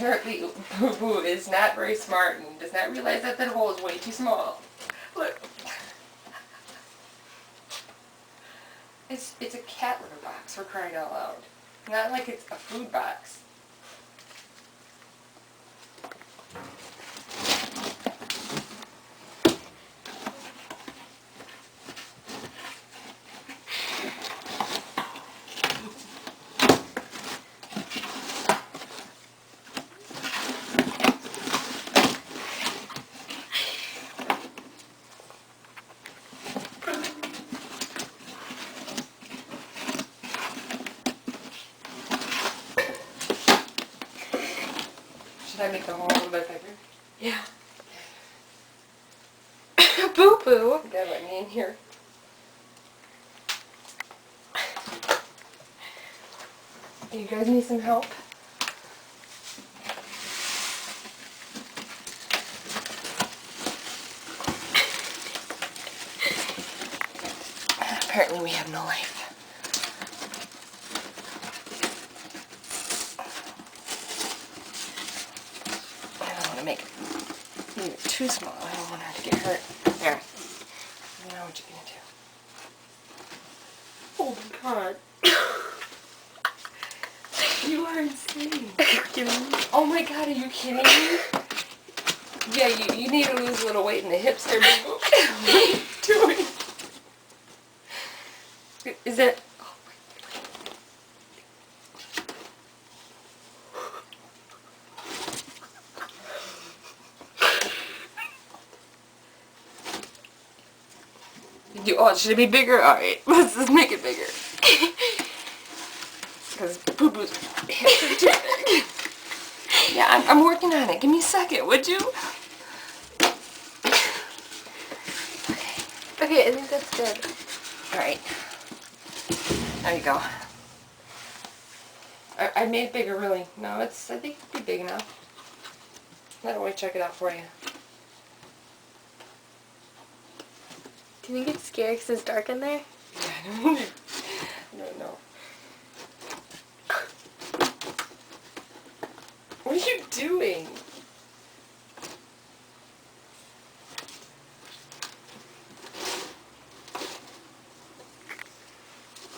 apparently Boo-Boo is not very smart and does not realize that that hole is way too small. Look. It's a cat litter box, for crying out loud. Not like it's a food box. Should I make the hole a little bit bigger? Yeah. Boo-Boo. You gotta let me in here. Do you guys need some help? Apparently we have no life. I don't want to make it too small. I don't want her to get hurt. There. Now what you gonna do? Oh my god. You are insane. Are you kidding me? Oh my god, are you kidding me? Yeah, you need to lose a little weight in the hips there, Boo-Boo. What are you doing? Is that... Oh my god. Oh, should it be bigger? Alright, let's make it bigger. Because Boo-Boo's hips are too big. Yeah, I'm working on it. Give me a second, would you? Okay, I think that's good. Alright. There you go. I made it bigger, really. No, I think it'd be big enough. Let me check it out for you. Do you think it's scary because it's dark in there? Yeah, I don't know. What are you doing?